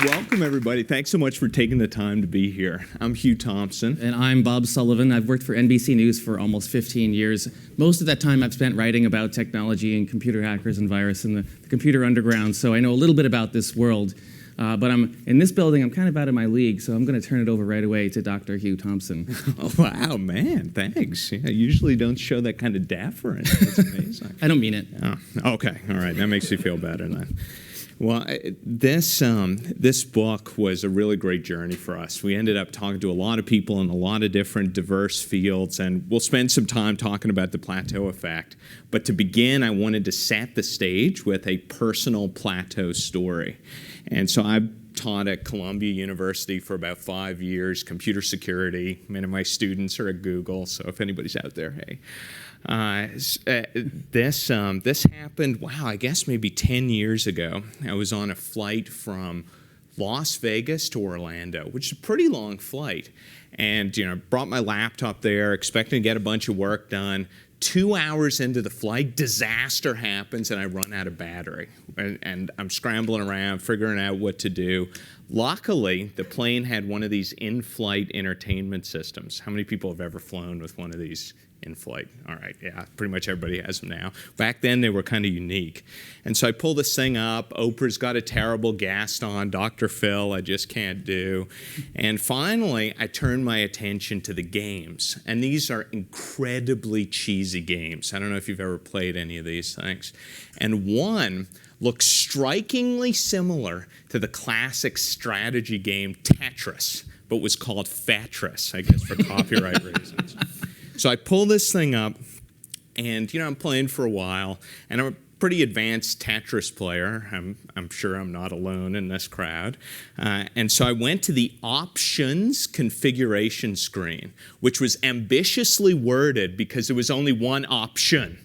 Welcome, everybody. Thanks so much for taking the time to be here. I'm Hugh Thompson. And I'm Bob Sullivan. I've worked for NBC News for almost 15 years. Most of that time I've spent writing about technology and computer hackers and virus and the computer underground, so I know a little bit about this world. But I'm in this building, I'm kind of out of my league, so I'm going to turn it over right away to Dr. Hugh Thompson. Oh, wow, man, thanks. Yeah, I usually don't show that kind of deference. That's amazing. I don't mean it. Oh, okay, all right, that makes you feel better then. Well, this book was a really great journey for us. We ended up talking to a lot of people in a lot of different diverse fields, and we'll spend some time talking about the plateau effect. But to begin, I wanted to set the stage with a personal plateau story. And so I've taught at Columbia University for about 5 years, computer security. Many of my students are at Google, so if anybody's out there, hey. This happened, wow, I guess maybe 10 years ago. I was on a flight from Las Vegas to Orlando, which is a pretty long flight. And, brought my laptop there, expecting to get a bunch of work done. 2 hours into the flight, disaster happens, and I run out of battery. And I'm scrambling around, figuring out what to do. Luckily, the plane had one of these in-flight entertainment systems. How many people have ever flown with one of these in flight? All right, yeah, pretty much everybody has them now. Back then, they were kind of unique. And so I pull this thing up. Oprah's got a terrible guest on, Dr. Phil, I just can't do. And finally, I turn my attention to the games. And these are incredibly cheesy games. I don't know if you've ever played any of these things. And one looks strikingly similar to the classic strategy game Tetris, but was called Fetris, I guess, for copyright reasons. So I pull this thing up, and I'm playing for a while, and I'm a pretty advanced Tetris player. I'm sure I'm not alone in this crowd. And so I went to the options configuration screen, which was ambitiously worded because there was only one option.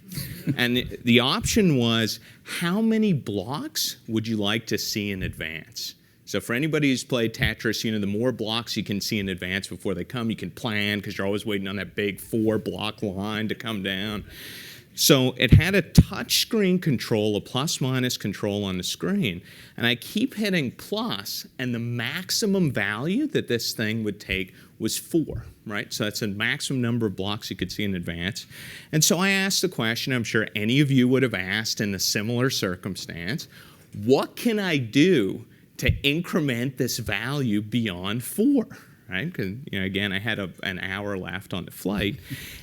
And the option was, how many blocks would you like to see in advance? So for anybody who's played Tetris, the more blocks you can see in advance before they come, you can plan because you're always waiting on that big 4-block line to come down. So it had a touchscreen control, a plus-minus control on the screen, and I keep hitting plus, and the maximum value that this thing would take was 4, right? So that's a maximum number of blocks you could see in advance. And so I asked the question I'm sure any of you would have asked in a similar circumstance, what can I do to increment this value beyond 4, right? Because, again, I had an hour left on the flight.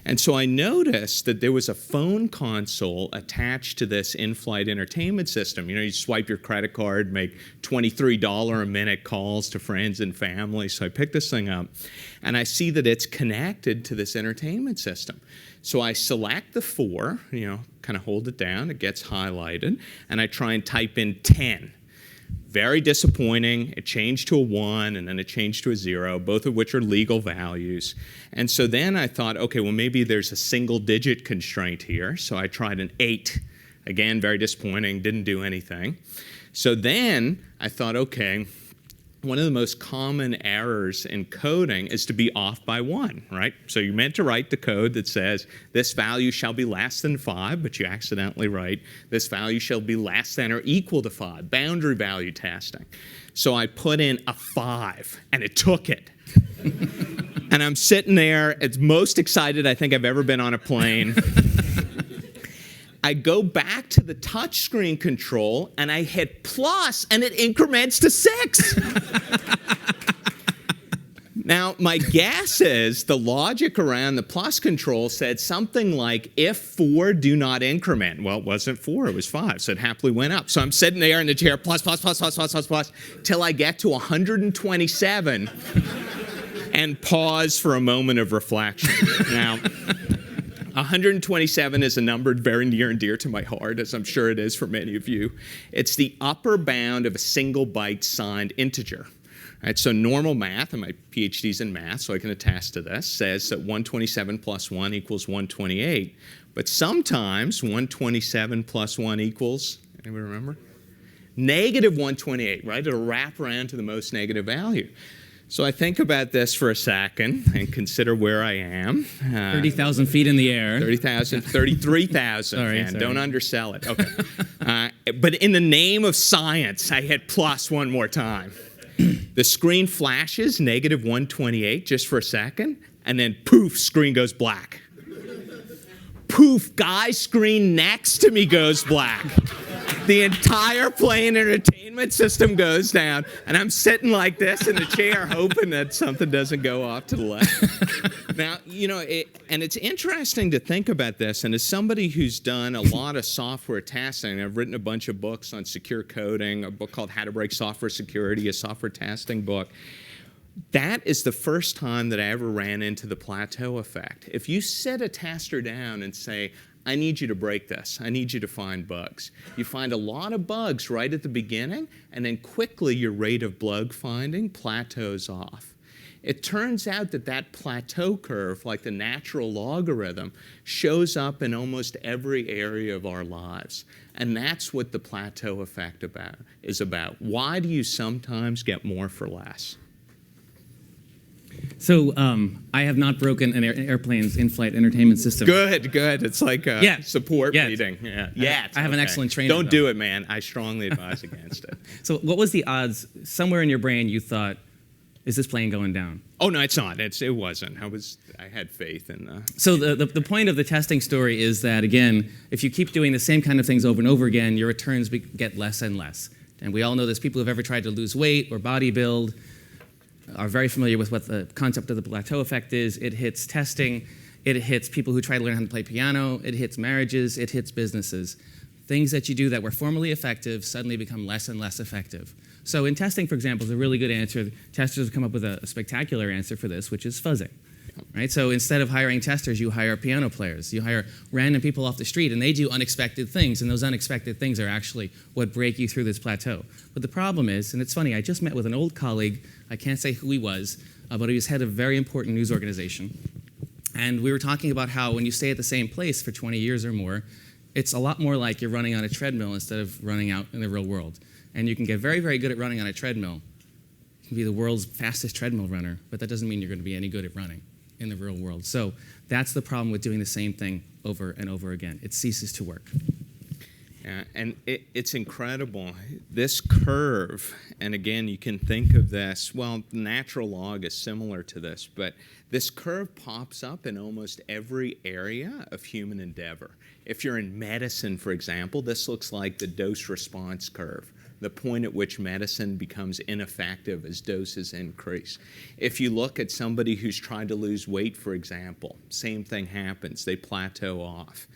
And so I noticed that there was a phone console attached to this in-flight entertainment system. You swipe your credit card, make $23 a minute calls to friends and family. So I picked this thing up, and I see that it's connected to this entertainment system. So I select the 4, kind of hold it down, it gets highlighted, and I try and type in 10. Very disappointing. It changed to a 1, and then it changed to a 0, both of which are legal values. And so then I thought, okay, well, maybe there's a single-digit constraint here. So I tried an 8. Again, very disappointing, didn't do anything. So then I thought, okay, one of the most common errors in coding is to be off by 1, right? So you meant to write the code that says this value shall be less than 5, but you accidentally write this value shall be less than or equal to 5, boundary value testing. So I put in a 5, and it took it. And I'm sitting there, it's most excited I think I've ever been on a plane. I go back to the touchscreen control, and I hit plus, and it increments to 6. Now, my guess is the logic around the plus control said something like, if 4, do not increment. Well, it wasn't 4, it was 5, so it happily went up. So I'm sitting there in the chair, plus, till I get to 127 and pause for a moment of reflection. Now, 127 is a number very near and dear to my heart, as I'm sure it is for many of you. It's the upper bound of a single byte signed integer. Right, so normal math, and my PhD's in math, so I can attest to this, says that 127 plus 1 equals 128. But sometimes 127 plus 1 equals, anybody remember? Negative 128, right? It'll wrap around to the most negative value. So I think about this for a second and consider where I am. 30,000 feet in the air. 33,000. Sorry. Don't undersell it. Okay. But in the name of science, I hit plus one more time. The screen flashes -128 just for a second, and then poof, screen goes black. Poof, guy screen next to me goes black. The entire play and entertainment system goes down, and I'm sitting like this in the chair hoping that something doesn't go off to the left. Now, and it's interesting to think about this, and as somebody who's done a lot of software testing, I've written a bunch of books on secure coding, a book called How to Break Software Security, a software testing book. That is the first time that I ever ran into the plateau effect. If you sit a tester down and say, I need you to break this. I need you to find bugs. You find a lot of bugs right at the beginning, and then quickly your rate of bug finding plateaus off. It turns out that that plateau curve, like the natural logarithm, shows up in almost every area of our lives. And that's what the plateau effect is about. Why do you sometimes get more for less? So I have not broken an airplane's in-flight entertainment system. Good. It's like a support Yet. meeting. I have an excellent trainer. Don't do it, man. I strongly advise against it. So what was the odds? Somewhere in your brain you thought, is this plane going down? Oh, no, it's not. It wasn't. I had faith in the... So the point of the testing story is that, again, if you keep doing the same kind of things over and over again, your returns get less and less. And we all know this. People who have ever tried to lose weight or body build are very familiar with what the concept of the plateau effect is. It hits testing. It hits people who try to learn how to play piano. It hits marriages. It hits businesses. Things that you do that were formerly effective suddenly become less and less effective. So in testing, for example, is a really good answer. Testers have come up with a spectacular answer for this, which is fuzzing. Right? So instead of hiring testers, you hire piano players. You hire random people off the street, and they do unexpected things, and those unexpected things are actually what break you through this plateau. But the problem is, and it's funny, I just met with an old colleague. I can't say who he was, but he was head of a very important news organization. And we were talking about how when you stay at the same place for 20 years or more, it's a lot more like you're running on a treadmill instead of running out in the real world. And you can get very, very good at running on a treadmill. You can be the world's fastest treadmill runner, but that doesn't mean you're going to be any good at running in the real world. So that's the problem with doing the same thing over and over again. It ceases to work. Yeah, and it's incredible. This curve, and again, you can think of this, well, natural log is similar to this, but this curve pops up in almost every area of human endeavor. If you're in medicine, for example, this looks like the dose-response curve, the point at which medicine becomes ineffective as doses increase. If you look at somebody who's trying to lose weight, for example, same thing happens. They plateau off.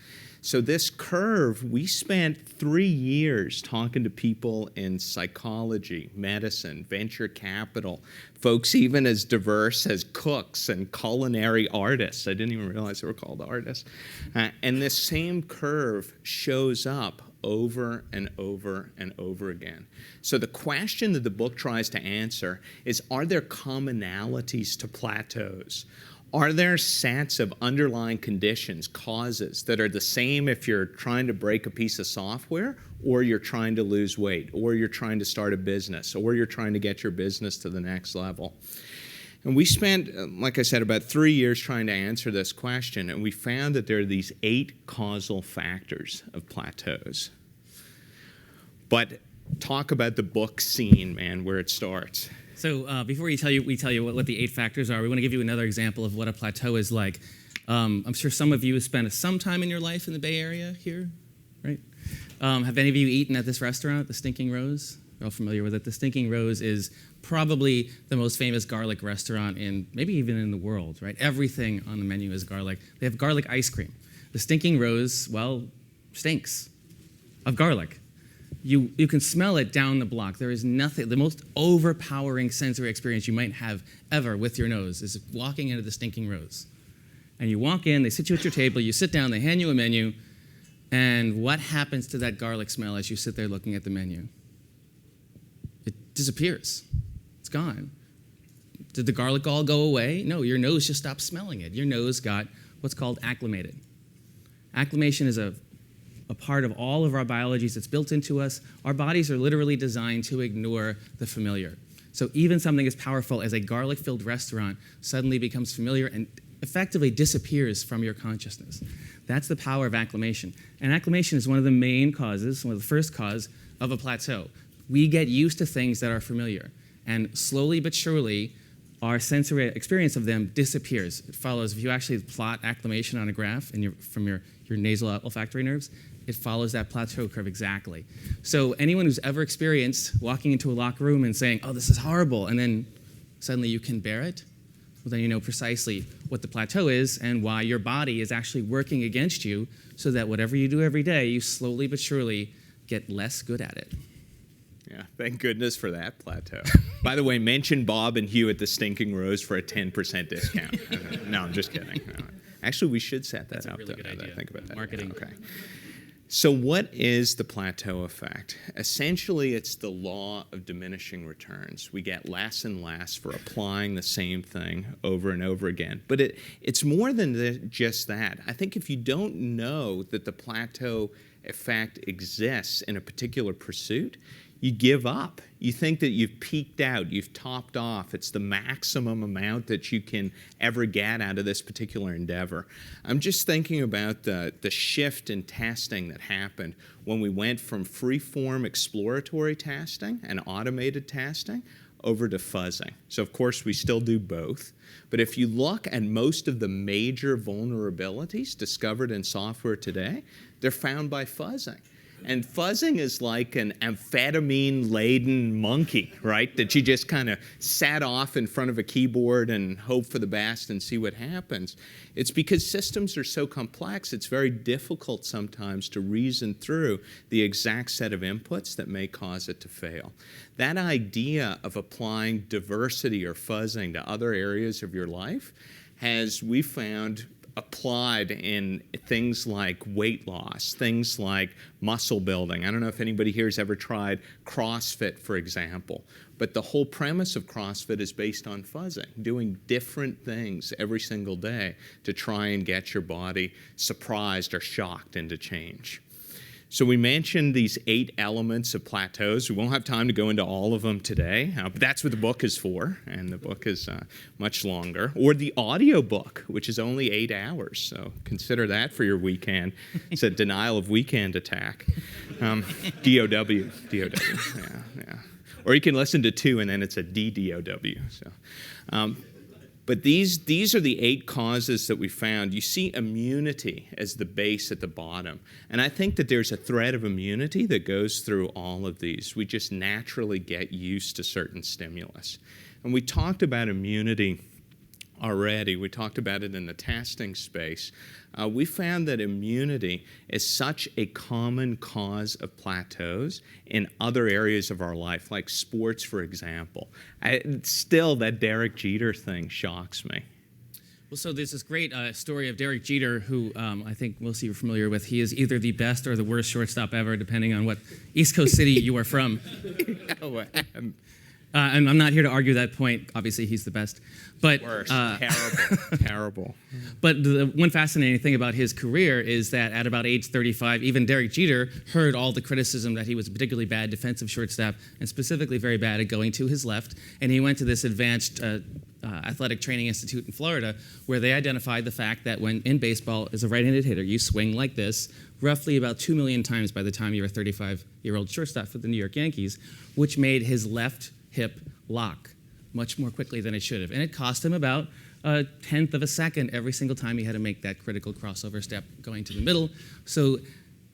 So this curve, we spent 3 years talking to people in psychology, medicine, venture capital, folks even as diverse as cooks and culinary artists. I didn't even realize they were called artists. And this same curve shows up over and over and over again. So the question that the book tries to answer is, are there commonalities to plateaus? Are there sets of underlying conditions, causes, that are the same if you're trying to break a piece of software, or you're trying to lose weight, or you're trying to start a business, or you're trying to get your business to the next level? And we spent, like I said, about 3 years trying to answer this question, and we found that there are these 8 causal factors of plateaus. But talk about the book scene, man, where it starts. So before we tell you what the 8 factors are, we want to give you another example of what a plateau is like. I'm sure some of you have spent some time in your life in the Bay Area here, right? Have any of you eaten at this restaurant, the Stinking Rose? You're all familiar with it. The Stinking Rose is probably the most famous garlic restaurant maybe even in the world, right? Everything on the menu is garlic. They have garlic ice cream. The Stinking Rose, well, stinks of garlic. You can smell it down the block. There is nothing, the most overpowering sensory experience you might have ever with your nose is walking into the Stinking Rose. And you walk in, they sit you at your table, you sit down, they hand you a menu, and what happens to that garlic smell as you sit there looking at the menu? It disappears. It's gone. Did the garlic all go away? No, your nose just stopped smelling it. Your nose got what's called acclimated. Acclimation is a part of all of our biologies. It's built into us. Our bodies are literally designed to ignore the familiar. So even something as powerful as a garlic-filled restaurant suddenly becomes familiar and effectively disappears from your consciousness. That's the power of acclimation. And acclimation is one of the main causes, one of the first cause of a plateau. We get used to things that are familiar. And slowly but surely, our sensory experience of them disappears. It follows, if you actually plot acclimation on a graph from your nasal olfactory nerves, it follows that plateau curve exactly. So anyone who's ever experienced walking into a locker room and saying, oh, this is horrible, and then suddenly you can bear it, well, then you know precisely what the plateau is and why your body is actually working against you so that whatever you do every day, you slowly but surely get less good at it. Yeah, thank goodness for that plateau. By the way, mention Bob and Hugh at the Stinking Rose for a 10% discount. No, I'm just kidding. No. Actually, we should set that up. That's a really good idea. Think about that. Marketing. Okay. So what is the plateau effect? Essentially, it's the law of diminishing returns. We get less and less for applying the same thing over and over again. But it's more than just that. I think if you don't know that the plateau effect exists in a particular pursuit, you give up. You think that you've peaked out, you've topped off. It's the maximum amount that you can ever get out of this particular endeavor. I'm just thinking about the shift in testing that happened when we went from free-form exploratory testing and automated testing over to fuzzing. So of course we still do both. But if you look at most of the major vulnerabilities discovered in software today, they're found by fuzzing. And fuzzing is like an amphetamine-laden monkey, right? That you just kind of sat off in front of a keyboard and hope for the best and see what happens. It's because systems are so complex, it's very difficult sometimes to reason through the exact set of inputs that may cause it to fail. That idea of applying diversity or fuzzing to other areas of your life has, we found, applied in things like weight loss, things like muscle building. I don't know if anybody here has ever tried CrossFit, for example, but the whole premise of CrossFit is based on fuzzing, doing different things every single day to try and get your body surprised or shocked into change. So we mentioned these 8 elements of plateaus. We won't have time to go into all of them today, but that's what the book is for, and the book is much longer. Or the audio book, which is only 8 hours, so consider that for your weekend. It's a denial of weekend attack. DOW, yeah. Or you can listen to 2, and then it's a DDOW. So. But these are the 8 causes that we found. You see immunity as the base at the bottom. And I think that there's a thread of immunity that goes through all of these. We just naturally get used to certain stimulus. And we talked about immunity already. We talked about it in the testing space. We found that immunity is such a common cause of plateaus in other areas of our life, like sports, for example. Still, that Derek Jeter thing shocks me. Well, so there's this great story of Derek Jeter, who I think most of you are familiar with. He is either the best or the worst shortstop ever, depending on what East Coast city you are from. And I'm not here to argue that point. Obviously, he's the best. But worst. Terrible. But the one fascinating thing about his career is that at about age 35, even Derek Jeter heard all the criticism that he was a particularly bad defensive shortstop and specifically very bad at going to his left. And he went to this advanced athletic training institute in Florida where they identified the fact that when in baseball, as a right-handed hitter, you swing like this roughly about 2 million times by the time you're a 35-year-old shortstop for the New York Yankees, which made his left hip lock much more quickly than it should have. And it cost him about 1/10 of a second every single time he had to make that critical crossover step going to the middle. So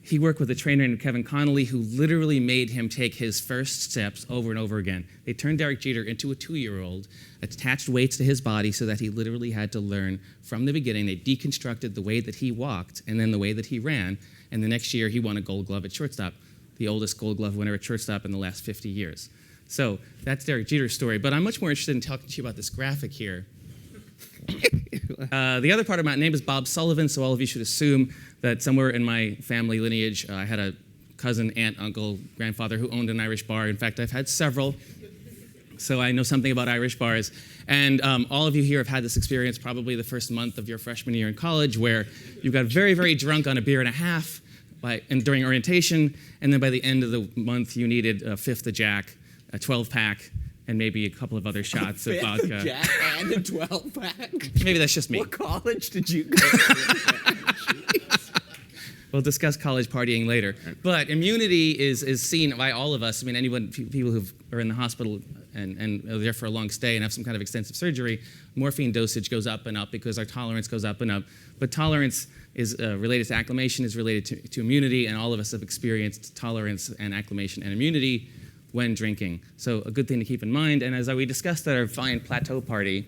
he worked with a trainer named Kevin Connolly who literally made him take his first steps over and over again. They turned Derek Jeter into a 2-year-old, attached weights to his body so that he literally had to learn from the beginning. They deconstructed the way that he walked and then the way that he ran. And the next year he won a Gold Glove at shortstop, the oldest Gold Glove winner at shortstop in the last 50 years. So that's Derek Jeter's story. But I'm much more interested in talking to you about this graphic here. The other part of my name is Bob Sullivan, so all of you should assume that somewhere in my family lineage, I had a cousin, aunt, uncle, grandfather who owned an Irish bar. In fact, I've had several, so I know something about Irish bars. And all of you here have had this experience probably the first month of your freshman year in college where you got very, very drunk on a beer and a half during orientation, and then by the end of the month, you needed a fifth of Jack, a 12-pack, and maybe a couple of other shots of vodka. Jack and a 12-pack? Maybe that's just me. What college did you go to? We'll discuss college partying later. But immunity is seen by all of us. I mean, people who are in the hospital and are there for a long stay and have some kind of extensive surgery, morphine dosage goes up and up because our tolerance goes up and up. But tolerance is related to acclimation, is related to immunity, and all of us have experienced tolerance and acclimation and immunity when drinking. So a good thing to keep in mind. And as we discussed at our fine plateau party,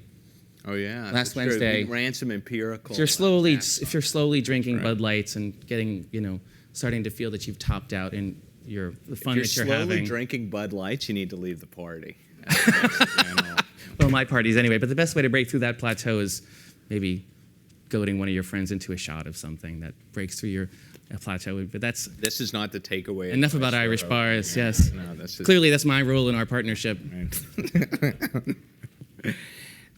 Oh yeah, last that's true. Wednesday, We ran some empirical. if you're slowly drinking Bud Lights and getting, starting to feel that you've topped out in the fun that If you're you're slowly having. drinking Bud Lights, you need to leave the party. Well, my parties anyway. But the best way to break through that plateau is maybe goading one of your friends into a shot of something that breaks through your plateau. But that's This is not the takeaway. enough about Irish bars. Yes. No, this is Clearly, that's my role in our partnership.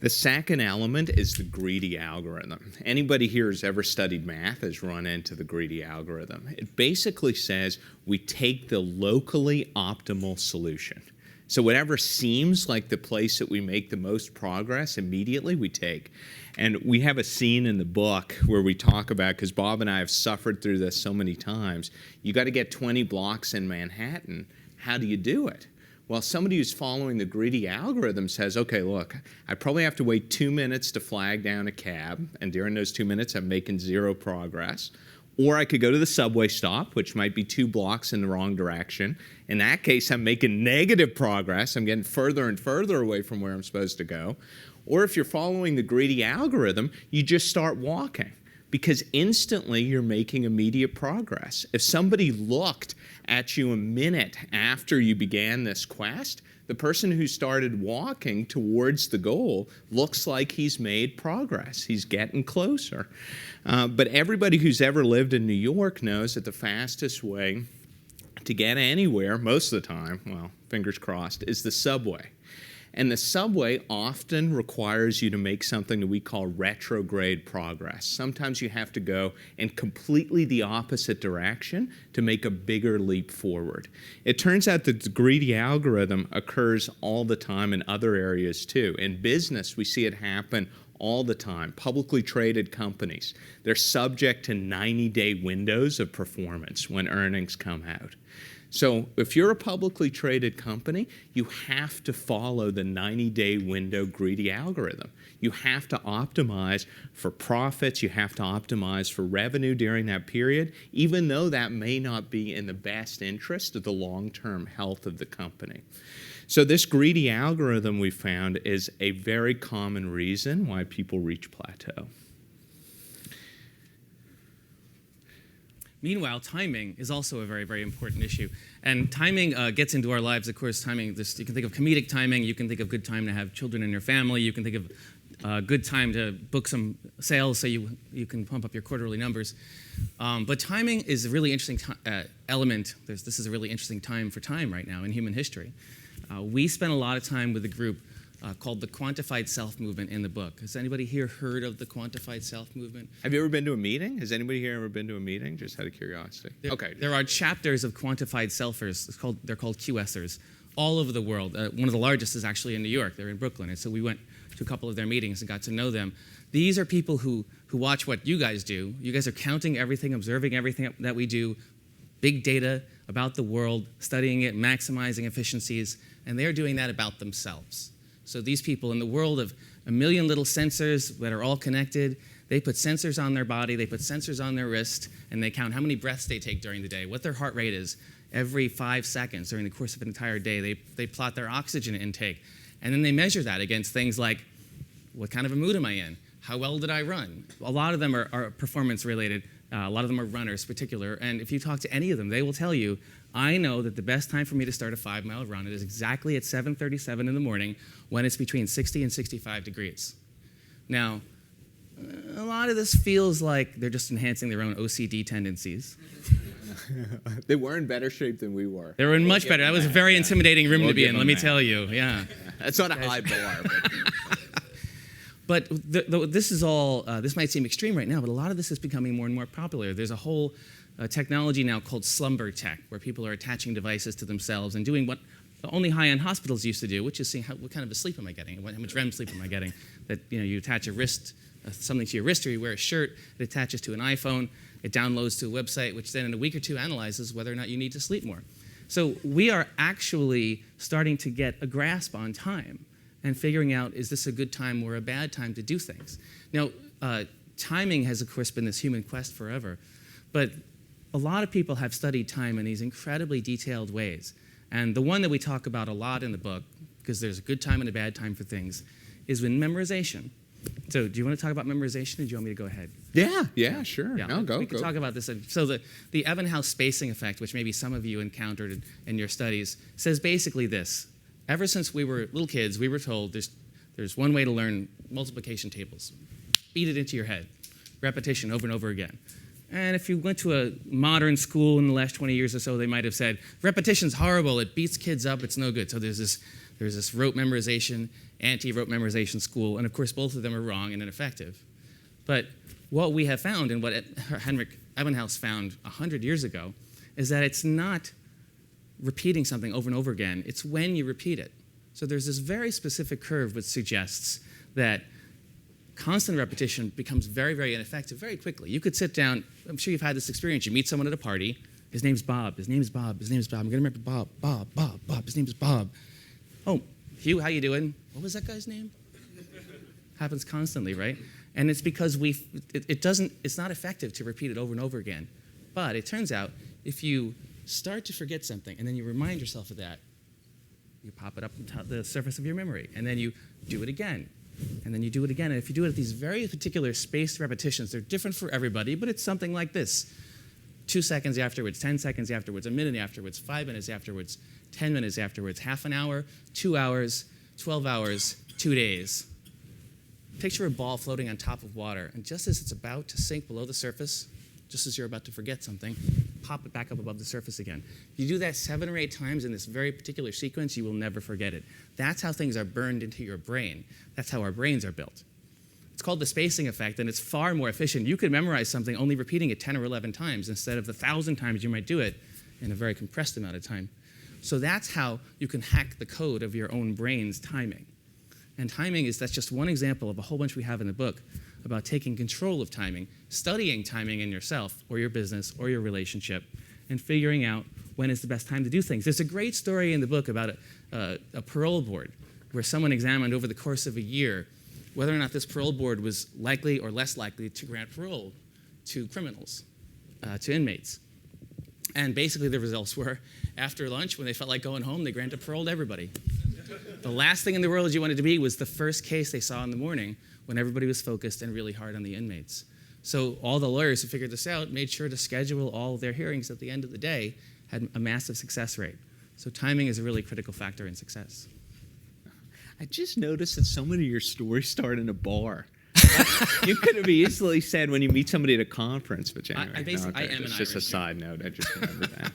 The second element is the greedy algorithm. Anybody here who's ever studied math has run into the greedy algorithm. It basically says we take the locally optimal solution. So whatever seems like the place that we make the most progress, immediately we take. And we have a scene in the book where we talk about, because Bob and I have suffered through this so many times, you got to get 20 blocks in Manhattan. How do you do it? Well, somebody who's following the greedy algorithm says, okay, look, I probably have to wait 2 minutes to flag down a cab, and during those 2 minutes, I'm making zero progress. Or I could go to the subway stop, which might be 2 blocks in the wrong direction. In that case, I'm making negative progress. I'm getting further and further away from where I'm supposed to go. Or if you're following the greedy algorithm, you just start walking, because instantly you're making immediate progress. If somebody looked at you a minute after you began this quest, the person who started walking towards the goal looks like he's made progress. He's getting closer. But everybody who's ever lived in New York knows that the fastest way to get anywhere, most of the time, well, fingers crossed, is the subway. And the subway often requires you to make something that we call retrograde progress. Sometimes you have to go in completely the opposite direction to make a bigger leap forward. It turns out that the greedy algorithm occurs all the time in other areas too. In business, we see it happen all the time. Publicly traded companies, they're subject to 90-day windows of performance when earnings come out. So if you're a publicly traded company, you have to follow the 90-day window greedy algorithm. You have to optimize for profits. You have to optimize for revenue during that period, even though that may not be in the best interest of the long-term health of the company. So this greedy algorithm we found is a very common reason why people reach plateau. Meanwhile, timing is also a very, very important issue. And timing gets into our lives, of course. Timing, you can think of comedic timing. You can think of good time to have children in your family. You can think of good time to book some sales so you can pump up your quarterly numbers. But timing is a really interesting element. This is a really interesting time for time right now in human history. We spent a lot of time with a group called the Quantified Self Movement in the book. Has anybody here heard of the Quantified Self Movement? Have you ever been to a meeting? Has anybody here ever been to a meeting? Just out of curiosity. There are chapters of Quantified Selfers. They're called QSers all over the world. One of the largest is actually in New York. They're in Brooklyn. And so we went to a couple of their meetings and got to know them. These are people who watch what you guys do. You guys are counting everything, observing everything that we do, big data about the world, studying it, maximizing efficiencies, and they're doing that about themselves. So these people in the world of a million little sensors that are all connected, they put sensors on their body, they put sensors on their wrist, and they count how many breaths they take during the day, what their heart rate is every 5 seconds during the course of an entire day. They plot their oxygen intake, and then they measure that against things like, what kind of a mood am I in? How well did I run? A lot of them are performance related. A lot of them are runners in particular, and if you talk to any of them, they will tell you, I know that the best time for me to start a 5-mile run is exactly at 7:37 in the morning when it's between 60 and 65 degrees. Now, a lot of this feels like they're just enhancing their own OCD tendencies. They were in better shape than we were. They were in much better. That was a very intimidating room to be in, let me tell you. Yeah. That's not a high bar. But this is all, this might seem extreme right now, but a lot of this is becoming more and more popular. There's a whole technology now called slumber tech, where people are attaching devices to themselves and doing what only high-end hospitals used to do, which is seeing what kind of a sleep am I getting, how much REM sleep am I getting. That you attach a wrist, something to your wrist, or you wear a shirt, it attaches to an iPhone, it downloads to a website, which then in a week or two analyzes whether or not you need to sleep more. So we are actually starting to get a grasp on time and figuring out, is this a good time or a bad time to do things? Now, timing has, of course, been this human quest forever, but a lot of people have studied time in these incredibly detailed ways. And the one that we talk about a lot in the book, because there's a good time and a bad time for things, is when memorization. So do you want to talk about memorization, or do you want me to go ahead? Yeah, sure. Yeah, No, go. we can talk about this. So the Ebbinghaus spacing effect, which maybe some of you encountered in your studies, says basically this. Ever since we were little kids, we were told there's one way to learn multiplication tables. Beat it into your head. Repetition over and over again. And if you went to a modern school in the last 20 years or so, they might have said, repetition's horrible, it beats kids up, it's no good. So there's this rote memorization, anti-rote memorization school, and of course both of them are wrong and ineffective. But what we have found, and what Henrik Ebbinghaus found 100 years ago, is that it's not repeating something over and over again, it's when you repeat it. So there's this very specific curve which suggests that constant repetition becomes very, very ineffective very quickly. You could sit down, I'm sure you've had this experience, you meet someone at a party, his name's Bob, his name's Bob, his name's Bob, I'm gonna remember Bob, his name's Bob. Oh, Hugh, how you doing? What was that guy's name? Happens constantly, right? And it's because it's not effective to repeat it over and over again. But it turns out, if you start to forget something and then you remind yourself of that, you pop it up on top the surface of your memory, and then you do it again. And then you do it again. And if you do it at these very particular spaced repetitions, they're different for everybody, but it's something like this. 2 seconds afterwards, 10 seconds afterwards, a minute afterwards, 5 minutes afterwards, 10 minutes afterwards, half an hour, 2 hours, 12 hours, 2 days. Picture a ball floating on top of water, and just as it's about to sink below the surface, just as you're about to forget something, pop it back up above the surface again. If you do that 7 or 8 times in this very particular sequence, you will never forget it. That's how things are burned into your brain. That's how our brains are built. It's called the spacing effect, and it's far more efficient. You could memorize something only repeating it 10 or 11 times instead of the 1,000 times you might do it in a very compressed amount of time. So that's how you can hack the code of your own brain's timing. And that's just one example of a whole bunch we have in the book about taking control of timing, studying timing in yourself or your business or your relationship, and figuring out when is the best time to do things. There's a great story in the book about a parole board where someone examined over the course of a year whether or not this parole board was likely or less likely to grant parole to criminals, to inmates. And basically the results were, after lunch, when they felt like going home, they granted parole to everybody. The last thing in the world you wanted to be was the first case they saw in the morning when everybody was focused and really hard on the inmates. So all the lawyers who figured this out made sure to schedule all of their hearings at the end of the day, had a massive success rate. So timing is a really critical factor in success. I just noticed that so many of your stories start in a bar. You could have easily said when you meet somebody at a conference, but anyway, I am it's an just a Irish side note. I just remembered that.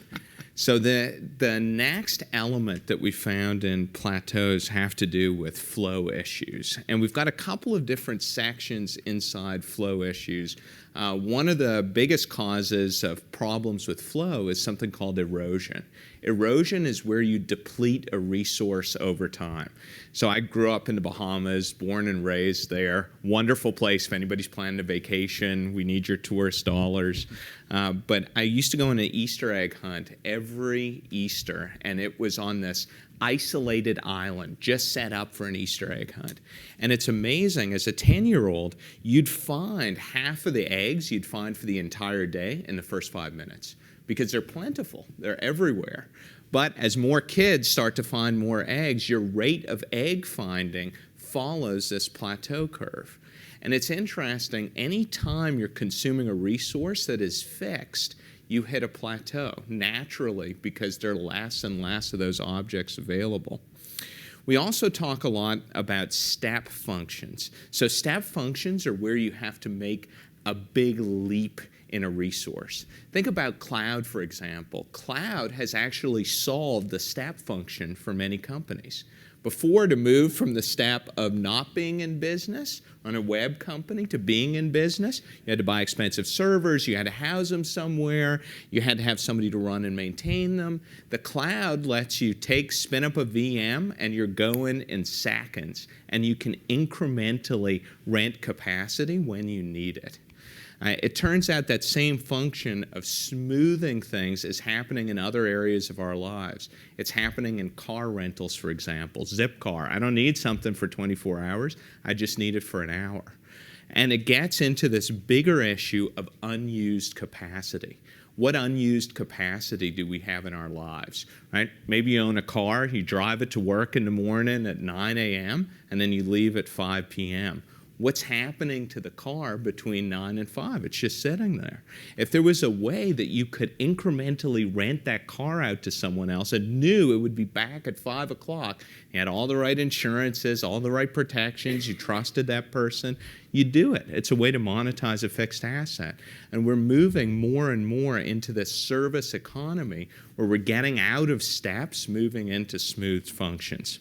So the next element that we found in plateaus have to do with flow issues. And we've got a couple of different sections inside flow issues. One of the biggest causes of problems with flow is something called erosion. Erosion is where you deplete a resource over time. So I grew up in the Bahamas, born and raised there. Wonderful place if anybody's planning a vacation. We need your tourist dollars. But I used to go on an Easter egg hunt every Easter, and it was on this isolated island just set up for an Easter egg hunt. And it's amazing, as a 10-year-old, you'd find half of the eggs you'd find for the entire day in the first 5 minutes because they're plentiful. They're everywhere. But as more kids start to find more eggs, your rate of egg finding follows this plateau curve. And it's interesting, anytime you're consuming a resource that is fixed, you hit a plateau naturally because there are less and less of those objects available. We also talk a lot about step functions. So step functions are where you have to make a big leap in a resource. Think about cloud, for example. Cloud has actually solved the step function for many companies. Before, to move from the step of not being in business on a web company to being in business, you had to buy expensive servers, you had to house them somewhere, you had to have somebody to run and maintain them. The cloud lets you spin up a VM, and you're going in seconds, and you can incrementally rent capacity when you need it. It turns out that same function of smoothing things is happening in other areas of our lives. It's happening in car rentals, for example. Zipcar. I don't need something for 24 hours. I just need it for an hour. And it gets into this bigger issue of unused capacity. What unused capacity do we have in our lives, right? Maybe you own a car, you drive it to work in the morning at 9 a.m., and then you leave at 5 p.m. What's happening to the car between 9 and 5? It's just sitting there. If there was a way that you could incrementally rent that car out to someone else and knew it would be back at 5 o'clock, you had all the right insurances, all the right protections, you trusted that person, you do it. It's a way to monetize a fixed asset. And we're moving more and more into this service economy where we're getting out of steps, moving into smooth functions.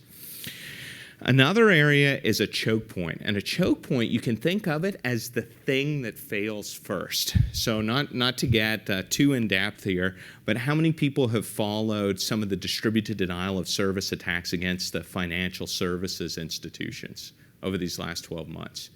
Another area is a choke point. And a choke point, you can think of it as the thing that fails first. So not to get too in-depth here, but how many people have followed some of the distributed denial of service attacks against the financial services institutions over these last 12 months?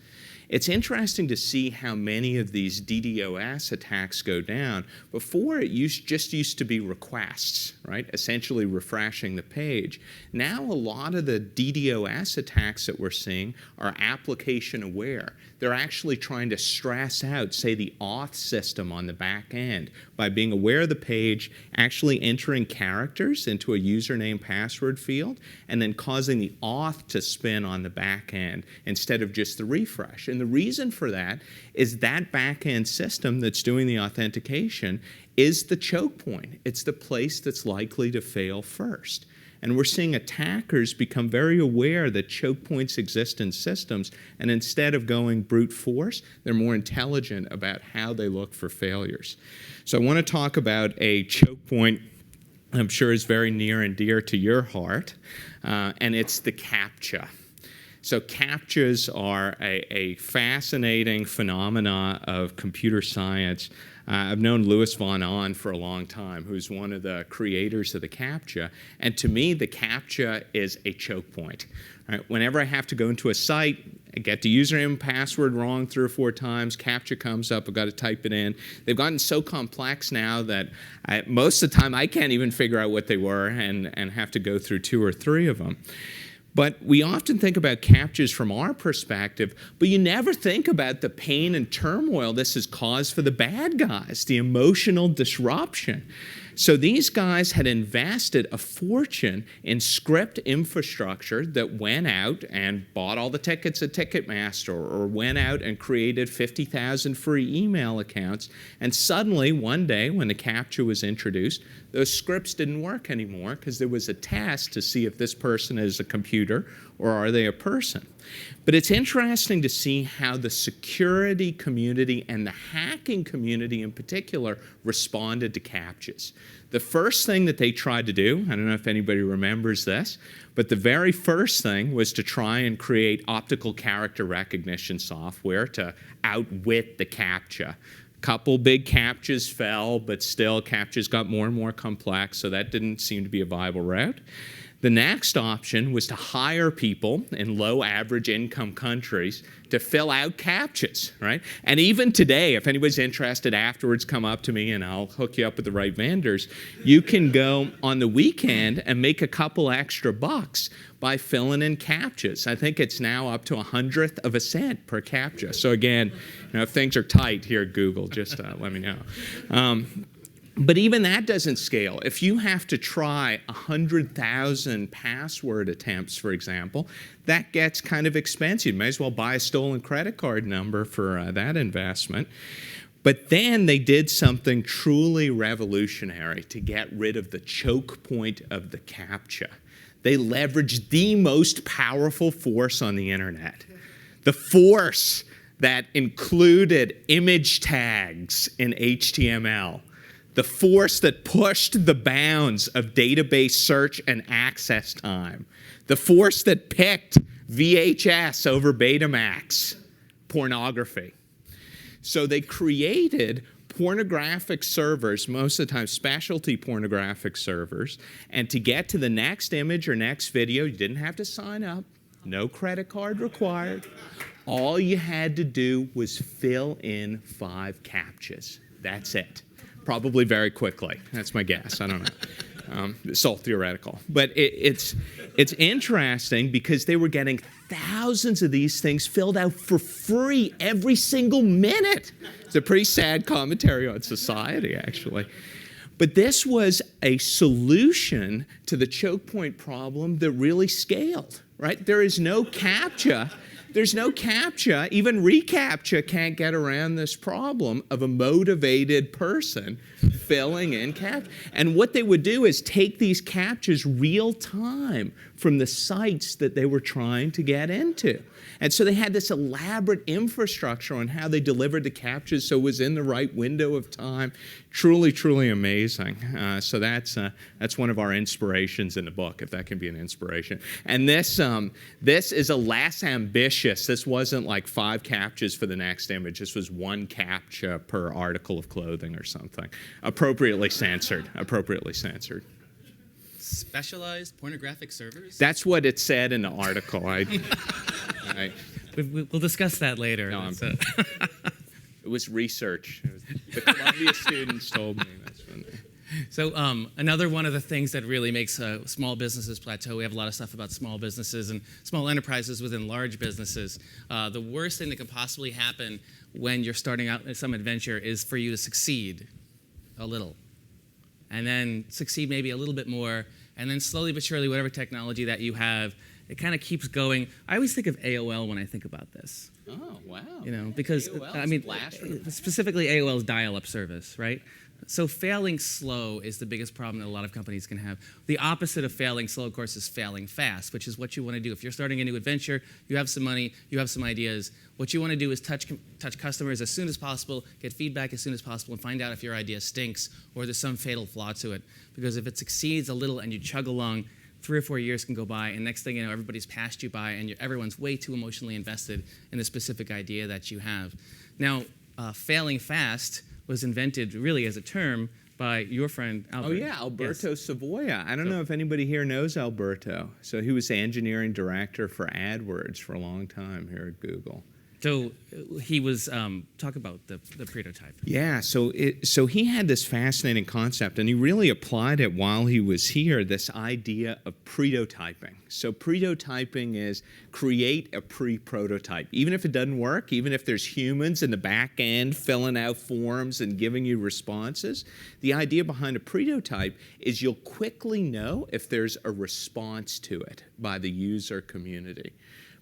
It's interesting to see how many of these DDoS attacks go down. Before, it just used to be requests, right? Essentially refreshing the page. Now, a lot of the DDoS attacks that we're seeing are application aware. They're actually trying to stress out, say, the auth system on the back end by being aware of the page, actually entering characters into a username password field, and then causing the auth to spin on the back end instead of just the refresh. And the reason for that is that back-end system that's doing the authentication is the choke point. It's the place that's likely to fail first. And we're seeing attackers become very aware that choke points exist in systems, and instead of going brute force, they're more intelligent about how they look for failures. So I want to talk about a choke point I'm sure is very near and dear to your heart, and it's the CAPTCHA. So CAPTCHAs are a fascinating phenomena of computer science. I've known Louis von Ahn for a long time, who's one of the creators of the CAPTCHA. And to me, the CAPTCHA is a choke point. Right? Whenever I have to go into a site, I get the username and password wrong 3 or 4 times, CAPTCHA comes up, I've got to type it in. They've gotten so complex now that most of the time I can't even figure out what they were and have to go through 2 or 3 of them. But we often think about CAPTCHAs from our perspective, but you never think about the pain and turmoil this has caused for the bad guys, the emotional disruption. So these guys had invested a fortune in script infrastructure that went out and bought all the tickets at Ticketmaster, or went out and created 50,000 free email accounts. And suddenly, one day, when the CAPTCHA was introduced, those scripts didn't work anymore because there was a test to see if this person is a computer or are they a person. But it's interesting to see how the security community and the hacking community in particular responded to CAPTCHAs. The first thing that they tried to do, I don't know if anybody remembers this, but the very first thing was to try and create optical character recognition software to outwit the CAPTCHA. Couple big CAPTCHAs fell, but still CAPTCHAs got more and more complex, so that didn't seem to be a viable route. The next option was to hire people in low average income countries to fill out CAPTCHAs, right? And even today, if anybody's interested, afterwards come up to me and I'll hook you up with the right vendors. You can go on the weekend and make a couple extra bucks by filling in CAPTCHAs. I think it's now up to 1/100th of a cent per CAPTCHA. So again, if things are tight here at Google, just let me know. But even that doesn't scale. If you have to try 100,000 password attempts, for example, that gets kind of expensive. You may as well buy a stolen credit card number for that investment. But then they did something truly revolutionary to get rid of the choke point of the CAPTCHA. They leveraged the most powerful force on the internet. The force that included image tags in HTML. The force that pushed the bounds of database search and access time. The force that picked VHS over Betamax, pornography. So they created pornographic servers, most of the time specialty pornographic servers, and to get to the next image or next video, you didn't have to sign up, no credit card required. All you had to do was fill in 5 CAPTCHAs. That's it. Probably very quickly. That's my guess. I don't know. It's all theoretical. But it's interesting because they were getting thousands of these things filled out for free every single minute. It's a pretty sad commentary on society, actually. But this was a solution to the choke point problem that really scaled, right? There is no CAPTCHA. There's no CAPTCHA. Even reCAPTCHA can't get around this problem of a motivated person filling in CAPTCHA. And what they would do is take these CAPTCHAs real time from the sites that they were trying to get into. And so they had this elaborate infrastructure on how they delivered the CAPTCHAs so it was in the right window of time. Truly, truly amazing. So that's one of our inspirations in the book, if that can be an inspiration. And this is a less ambitious. This wasn't like 5 CAPTCHAs for the next image. This was 1 CAPTCHA per article of clothing or something. Appropriately censored. Appropriately censored. Specialized pornographic servers? That's what it said in the article. We'll discuss that later. No, it was research. The Columbia students told me. So another one of the things that really makes small businesses plateau, we have a lot of stuff about small businesses and small enterprises within large businesses. The worst thing that could possibly happen when you're starting out in some adventure is for you to succeed a little. And then succeed maybe a little bit more, and then slowly but surely, whatever technology that you have, it kind of keeps going. I always think of AOL when I think about this. Oh, wow. You know, because AOL specifically AOL's dial-up service, right? So failing slow is the biggest problem that a lot of companies can have. The opposite of failing slow, of course, is failing fast, which is what you want to do. If you're starting a new adventure, you have some money, you have some ideas, what you want to do is touch customers as soon as possible, get feedback as soon as possible, and find out if your idea stinks or there's some fatal flaw to it. Because if it succeeds a little and you chug along, 3 or 4 years can go by, and next thing you know, everybody's passed you by, and everyone's way too emotionally invested in the specific idea that you have. Now, failing fast was invented really as a term by your friend Albert. Oh yeah, Alberto Savoia. I don't know if anybody here knows Alberto. So he was the engineering director for AdWords for a long time here at Google. So he was, talk about the prototype. Yeah, so he had this fascinating concept, and he really applied it while he was here, this idea of prototyping. So prototyping is create a pre-prototype. Even if it doesn't work, even if there's humans in the back end filling out forms and giving you responses, the idea behind a prototype is you'll quickly know if there's a response to it by the user community.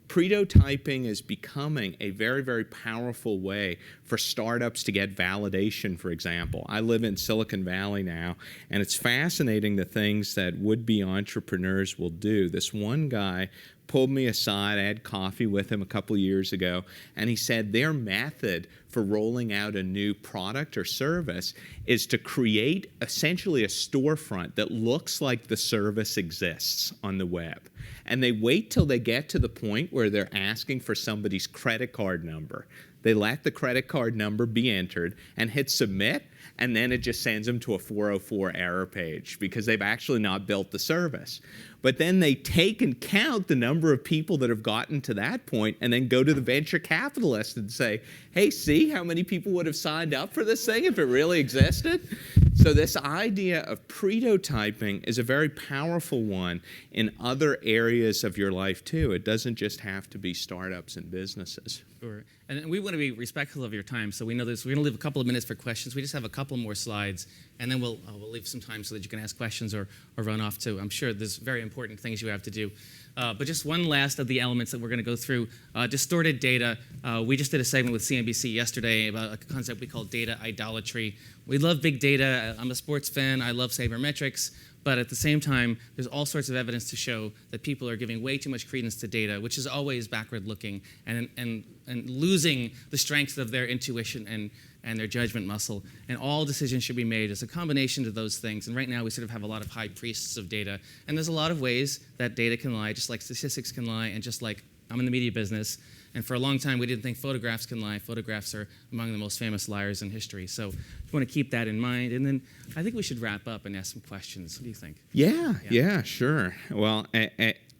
Prototyping is becoming a very, very powerful way for startups to get validation, for example. I live in Silicon Valley now, and it's fascinating the things that would-be entrepreneurs will do. This one guy pulled me aside. I had coffee with him a couple years ago, and he said their method for rolling out a new product or service is to create essentially a storefront that looks like the service exists on the web. And they wait till they get to the point where they're asking for somebody's credit card number. They let the credit card number be entered and hit submit, and then it just sends them to a 404 error page because they've actually not built the service. But then they take and count the number of people that have gotten to that point and then go to the venture capitalist and say, hey, see how many people would have signed up for this thing if it really existed? So this idea of prototyping is a very powerful one in other areas of your life too. It doesn't just have to be startups and businesses. Sure. And we want to be respectful of your time, so we know this. We're going to leave a couple of minutes for questions. We just have a couple more slides, and then we'll leave some time so that you can ask questions or run off too. I'm sure there's very important things you have to do. But just one last of the elements that we're going to go through. Distorted data. We just did a segment with CNBC yesterday about a concept we call data idolatry. We love big data. I'm a sports fan. I love sabermetrics. But at the same time, there's all sorts of evidence to show that people are giving way too much credence to data, which is always backward-looking and losing the strength of their intuition and their judgment muscle. And all decisions should be made as a combination of those things. And right now, we sort of have a lot of high priests of data. And there's a lot of ways that data can lie, just like statistics can lie, and just like I'm in the media business. And for a long time, we didn't think photographs can lie. Photographs are among the most famous liars in history. So you want to keep that in mind. And then I think we should wrap up and ask some questions. What do you think? Yeah, sure. Well,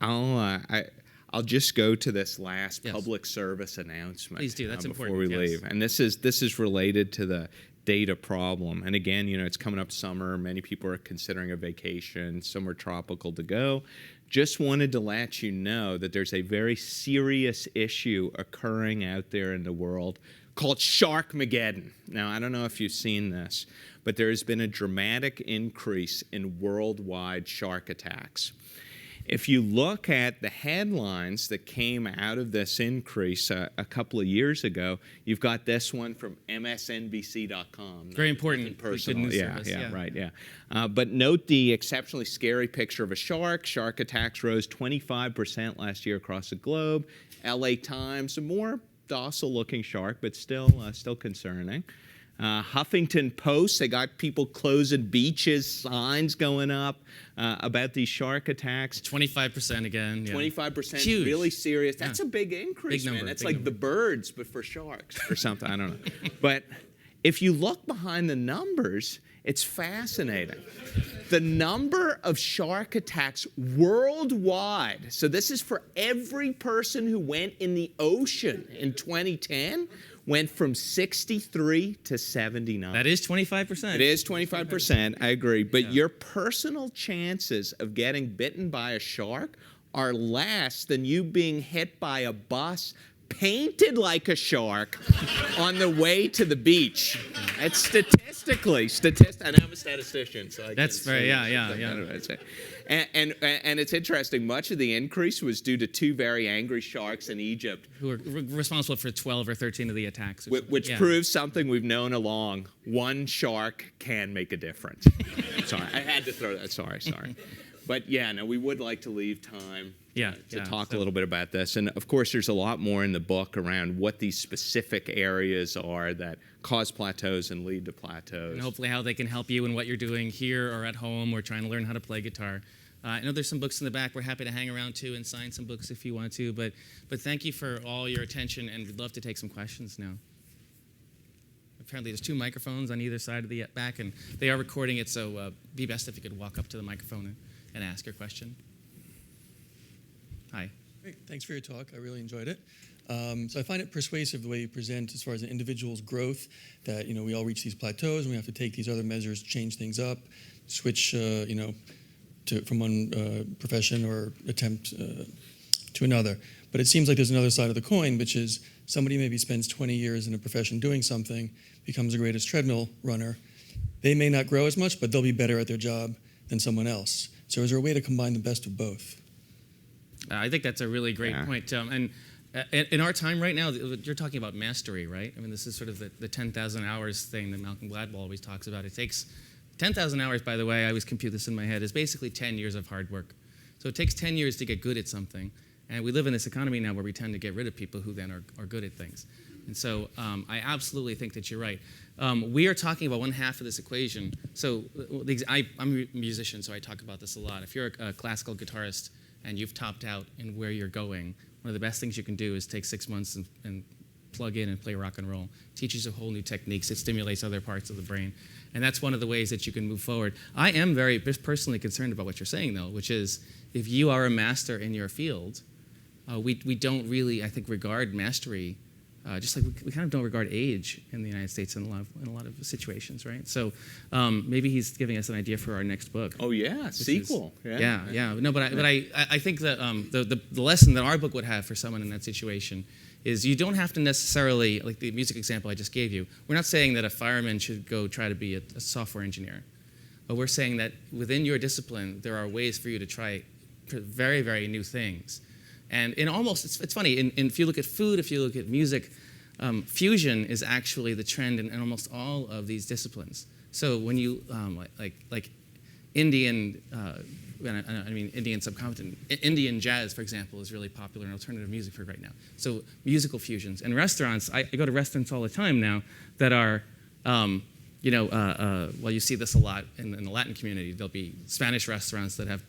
I'll I'll just go to this last Yes. public service announcement. Please do. That's before important. we Yes. leave. And this is related to the data problem. And again, it's coming up summer. Many people are considering a vacation, somewhere tropical to go. Just wanted to let you know that there's a very serious issue occurring out there in the world called Sharkmageddon. Now, I don't know if you've seen this, but there has been a dramatic increase in worldwide shark attacks. If you look at the headlines that came out of this increase a couple of years ago, you've got this one from MSNBC.com. Very important. Personal. Good news Yeah, service, yeah, right, yeah. But note the exceptionally scary picture of a shark. Shark attacks rose 25% last year across the globe. LA Times, a more docile-looking shark, but still concerning. Huffington Post, they got people closing beaches, signs going up about these shark attacks. 25% again. Yeah. 25%, Huge. really serious. That's Yeah. a big increase, Big number, man. That's big like number. the birds, but for sharks or something. I don't know. But if you look behind the numbers, it's fascinating. The number of shark attacks worldwide, so this is for every person who went in the ocean in 2010, went from 63 to 79. That is 25%. It is 25%, I agree. But your personal chances of getting bitten by a shark are less than you being hit by a bus painted like a shark on the way to the beach. That's statistically, and I'm a statistician, so I That's can very, say yeah. that. And it's interesting, much of the increase was due to two very angry sharks in Egypt, Who are responsible for 12 or 13 of the attacks. which Yeah. proves something we've known along. One shark can make a difference. Sorry, I had to throw that. Sorry. But yeah, no, we would like to leave time to talk a little bit about this. And of course, there's a lot more in the book around what these specific areas are that cause plateaus and lead to plateaus. And hopefully how they can help you in what you're doing here or at home or trying to learn how to play guitar. I know there's some books in the back. We're happy to hang around too and sign some books if you want to. But thank you for all your attention, and we'd love to take some questions now. Apparently there's two microphones on either side of the back, and they are recording it, so be best if you could walk up to the microphone and ask your question. Hi. Great. Thanks for your talk. I really enjoyed it. So I find it persuasive the way you present as far as an individual's growth, that we all reach these plateaus and we have to take these other measures, change things up, switch from one profession or attempt to another. But it seems like there's another side of the coin, which is somebody maybe spends 20 years in a profession doing something, becomes the greatest treadmill runner. They may not grow as much, but they'll be better at their job than someone else. So is there a way to combine the best of both? I think that's a really great point. And in our time right now, you're talking about mastery, right? I mean, this is sort of the 10,000 hours thing that Malcolm Gladwell always talks about. It takes 10,000 hours, by the way, I always compute this in my head, is basically 10 years of hard work. So it takes 10 years to get good at something. And we live in this economy now where we tend to get rid of people who then are good at things. And so I absolutely think that you're right. We are talking about one half of this equation. So I'm a musician, so I talk about this a lot. If you're a classical guitarist and you've topped out in where you're going, one of the best things you can do is take 6 months and plug in and play rock and roll. It teaches you whole new techniques. It stimulates other parts of the brain. And that's one of the ways that you can move forward. I am very personally concerned about what you're saying, though, which is if you are a master in your field, we don't really, I think, regard mastery, just like we kind of don't regard age in the United States in a lot of situations, right? So maybe he's giving us an idea for our next book. Oh yeah, sequel. Yeah. No, but I think that the lesson that our book would have for someone in that situation is you don't have to necessarily, like the music example I just gave you, we're not saying that a fireman should go try to be a software engineer, but we're saying that within your discipline there are ways for you to try very, very new things. And in almost, it's funny, if you look at food, if you look at music, fusion is actually the trend in almost all of these disciplines. So when you, like Indian, Indian subcontinent, Indian jazz, for example, is really popular in alternative music for right now. So musical fusions. And restaurants, I go to restaurants all the time now that are, well, you see this a lot in the Latin community. There'll be Spanish restaurants that have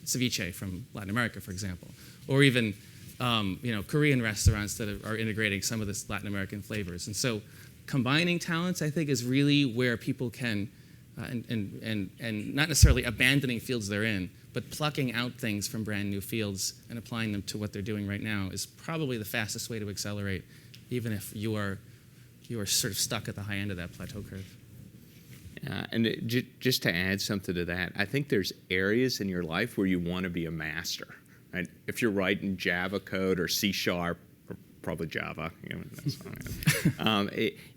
ceviche from Latin America, for example. Or even, Korean restaurants that are integrating some of this Latin American flavors. And so combining talents, I think, is really where people can and not necessarily abandoning fields they're in, but plucking out things from brand new fields and applying them to what they're doing right now is probably the fastest way to accelerate, even if you are sort of stuck at the high end of that plateau curve. And just to add something to that, I think there's areas in your life where you want to be a master. Right? If you're writing Java code or C#, or probably Java, that's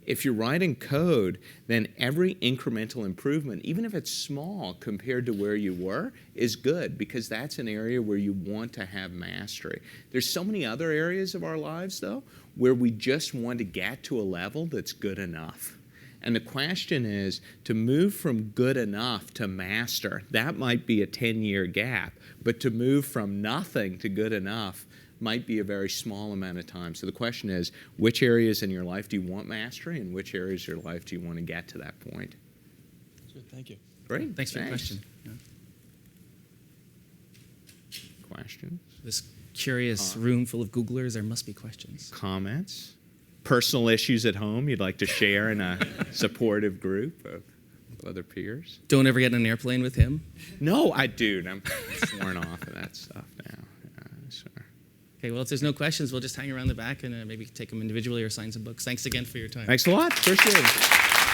if you're writing code, then every incremental improvement, even if it's small compared to where you were, is good, because that's an area where you want to have mastery. There's so many other areas of our lives, though, where we just want to get to a level that's good enough. And the question is, to move from good enough to master, that might be a 10-year gap, but to move from nothing to good enough might be a very small amount of time. So the question is, which areas in your life do you want mastery, and which areas of your life do you want to get to that point? Good, thank you. Great. Thanks for your question. Yeah. Questions? This curious room full of Googlers, there must be questions. Comments? Personal issues at home you'd like to share in a supportive group of other peers? Don't ever get in an airplane with him. No, I do. I'm sworn off of that stuff now. Sure. Okay, well, if there's no questions, we'll just hang around the back and maybe take them individually or sign some books. Thanks again for your time. Thanks a lot. Appreciate it.